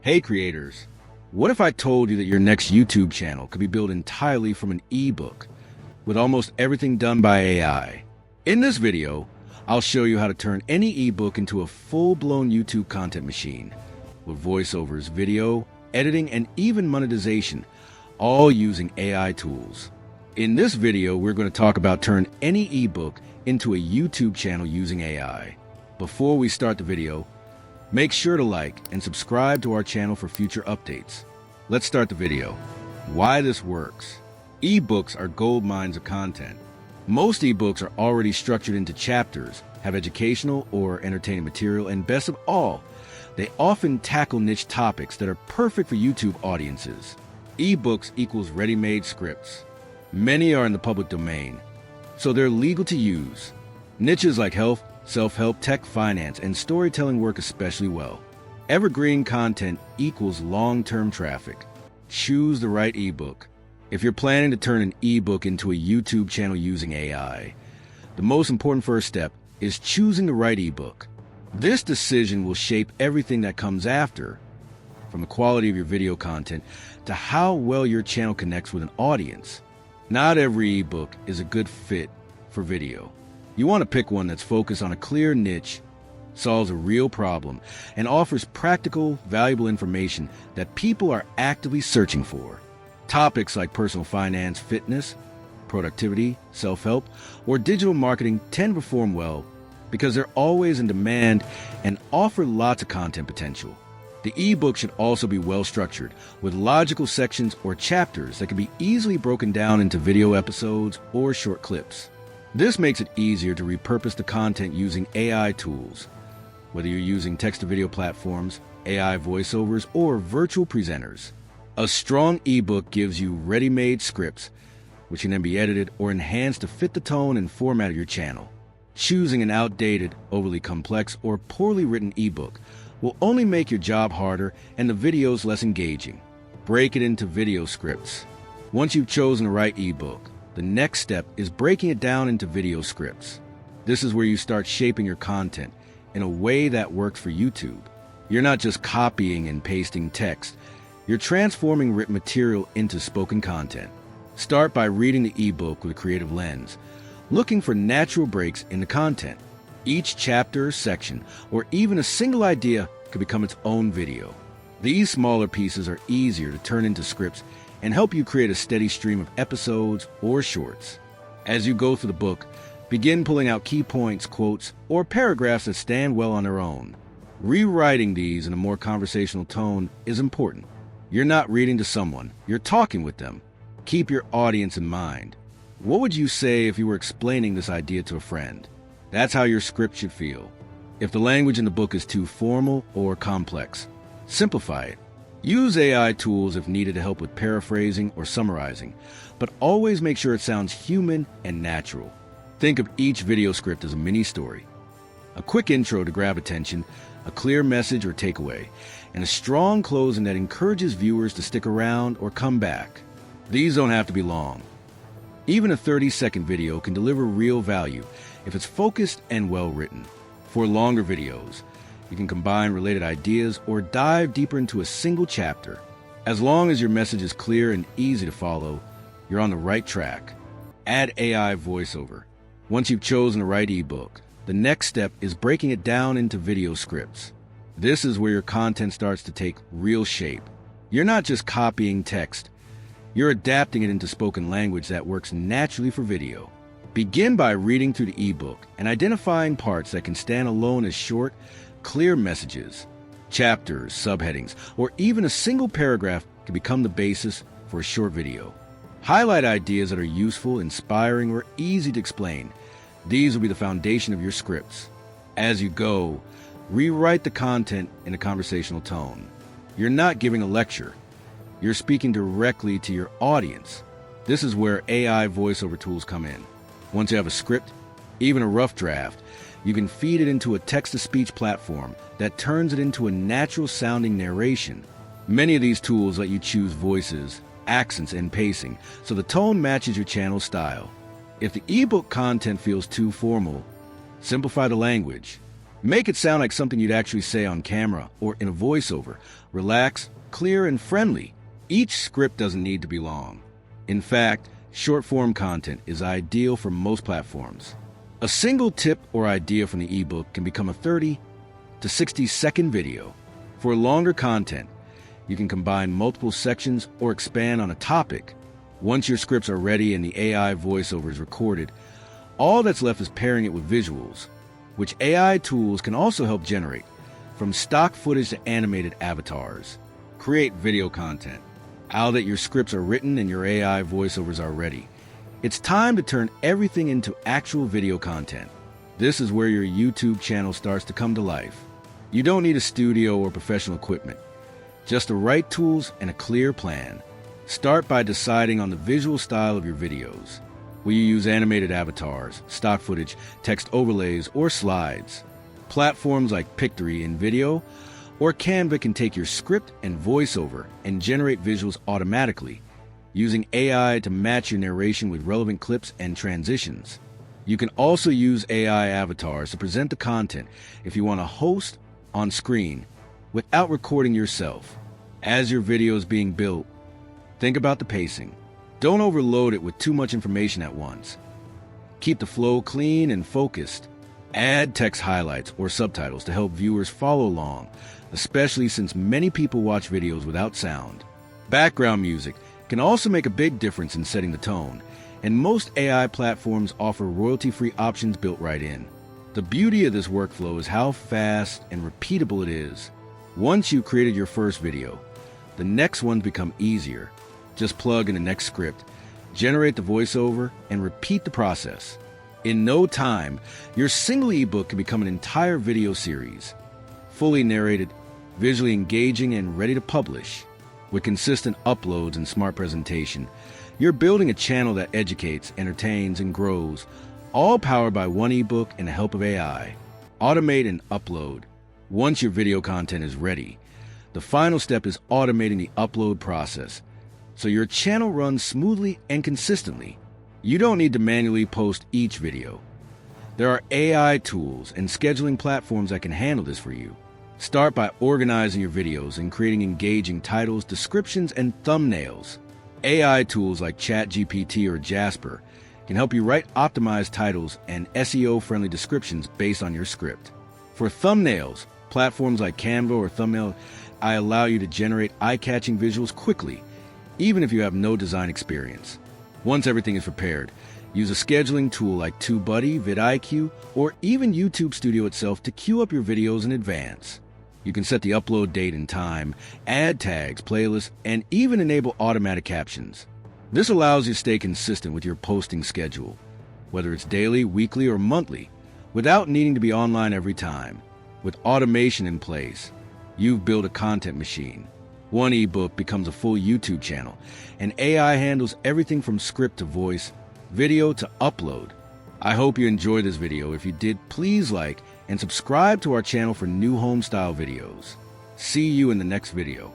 Hey creators, what if I told you that your next YouTube channel could be built entirely from an ebook, with almost everything done by AI? In this video, I'll show you how to turn any ebook into a full-blown YouTube content machine, with voiceovers, video, editing, and even monetization, all using AI tools. In this video, we're going to talk about turn any ebook into a YouTube channel using AI. Before we start the video, make sure to like and subscribe to our channel for future updates. Let's start the video. Why this works. Ebooks are gold mines of content. Most ebooks are already structured into chapters, have educational or entertaining material, and best of all, they often tackle niche topics that are perfect for YouTube audiences. Ebooks equals ready-made scripts. Many are in the public domain, so they're legal to use. Niches like health, self-help, tech, finance, and storytelling work especially well. Evergreen content equals long-term traffic. Choose the right ebook. If you're planning to turn an ebook into a YouTube channel using AI, the most important first step is choosing the right ebook. This decision will shape everything that comes after, from the quality of your video content to how well your channel connects with an audience. Not every ebook is a good fit for video. You want to pick one that's focused on a clear niche, solves a real problem, and offers practical, valuable information that people are actively searching for. Topics like personal finance, fitness, productivity, self-help, or digital marketing tend to perform well because they're always in demand and offer lots of content potential. The ebook should also be well structured, with logical sections or chapters that can be easily broken down into video episodes or short clips. This makes it easier to repurpose the content using AI tools, whether you're using text-to-video platforms, AI voiceovers, or virtual presenters. A strong ebook gives you ready-made scripts, which can then be edited or enhanced to fit the tone and format of your channel. Choosing an outdated, overly complex, or poorly written ebook will only make your job harder and the videos less engaging. Break it into video scripts. Once you've chosen the right ebook, the next step is breaking it down into video scripts. This is where you start shaping your content in a way that works for YouTube. You're not just copying and pasting text, you're transforming written material into spoken content. Start by reading the ebook with a creative lens, looking for natural breaks in the content. Each chapter, section, or even a single idea could become its own video. These smaller pieces are easier to turn into scripts and help you create a steady stream of episodes or shorts. As you go through the book, begin pulling out key points, quotes, or paragraphs that stand well on their own. Rewriting these in a more conversational tone is important. You're not reading to someone, you're talking with them. Keep your audience in mind. What would you say if you were explaining this idea to a friend? That's how your script should feel. If the language in the book is too formal or complex, simplify it. Use AI tools if needed to help with paraphrasing or summarizing, but always make sure it sounds human and natural. Think of each video script as a mini story. A quick intro to grab attention, a clear message or takeaway, and a strong closing that encourages viewers to stick around or come back. These don't have to be long. Even a 30-second video can deliver real value if it's focused and well-written. For longer videos, you can combine related ideas or dive deeper into a single chapter. As long as your message is clear and easy to follow, you're on the right track. Add AI voiceover. Once you've chosen the right ebook, the next step is breaking it down into video scripts. This is where your content starts to take real shape. You're not just copying text, you're adapting it into spoken language that works naturally for video. Begin by reading through the ebook and identifying parts that can stand alone as short, clear messages. Chapters, subheadings, or even a single paragraph can become the basis for a short video. Highlight ideas that are useful, inspiring, or easy to explain. These will be the foundation of your scripts. As you go, rewrite the content in a conversational tone. You're not giving a lecture. You're speaking directly to your audience. This is where AI voiceover tools come in. Once you have a script, even a rough draft, you can feed it into a text-to-speech platform that turns it into a natural-sounding narration. Many of these tools let you choose voices, accents, and pacing, so the tone matches your channel's style. If the ebook content feels too formal, simplify the language. Make it sound like something you'd actually say on camera or in a voiceover. Relax, clear, and friendly. Each script doesn't need to be long. In fact, short-form content is ideal for most platforms. A single tip or idea from the ebook can become a 30 to 60-second video. For longer content, you can combine multiple sections or expand on a topic. Once your scripts are ready and the AI voiceover is recorded, all that's left is pairing it with visuals, which AI tools can also help generate, from stock footage to animated avatars. Create video content. Now that your scripts are written and your AI voiceovers are ready, it's time to turn everything into actual video content. This is where your YouTube channel starts to come to life. You don't need a studio or professional equipment, just the right tools and a clear plan. Start by deciding on the visual style of your videos. Will you use animated avatars, stock footage, text overlays, or slides? Platforms like Pictory in video or Canva can take your script and voiceover and generate visuals automatically, using AI to match your narration with relevant clips and transitions. You can also use AI avatars to present the content if you want to host on screen without recording yourself. As your video is being built, think about the pacing. Don't overload it with too much information at once. Keep the flow clean and focused. Add text highlights or subtitles to help viewers follow along, especially since many people watch videos without sound. Background music can also make a big difference in setting the tone, and most AI platforms offer royalty-free options built right in. The beauty of this workflow is how fast and repeatable it is. Once you've created your first video, the next ones become easier. Just plug in the next script, generate the voiceover, and repeat the process. In no time, your single ebook can become an entire video series, fully narrated, visually engaging, and ready to publish. With consistent uploads and smart presentation, you're building a channel that educates, entertains, and grows, all powered by one ebook and the help of AI. Automate and upload. Once your video content is ready, the final step is automating the upload process, so your channel runs smoothly and consistently. You don't need to manually post each video. There are AI tools and scheduling platforms that can handle this for you. Start by organizing your videos and creating engaging titles, descriptions, and thumbnails. AI tools like ChatGPT or Jasper can help you write optimized titles and SEO-friendly descriptions based on your script. For thumbnails, platforms like Canva or Thumbnail allow you to generate eye-catching visuals quickly, even if you have no design experience. Once everything is prepared, use a scheduling tool like TubeBuddy, vidIQ, or even YouTube Studio itself to queue up your videos in advance. You can set the upload date and time, add tags, playlists, and even enable automatic captions. This allows you to stay consistent with your posting schedule, whether it's daily, weekly, or monthly, without needing to be online every time. With automation in place, you've built a content machine. One ebook becomes a full YouTube channel, and AI handles everything from script to voice, video to upload. I hope you enjoyed this video. If you did, please like and subscribe to our channel for new home style videos. See you in the next video.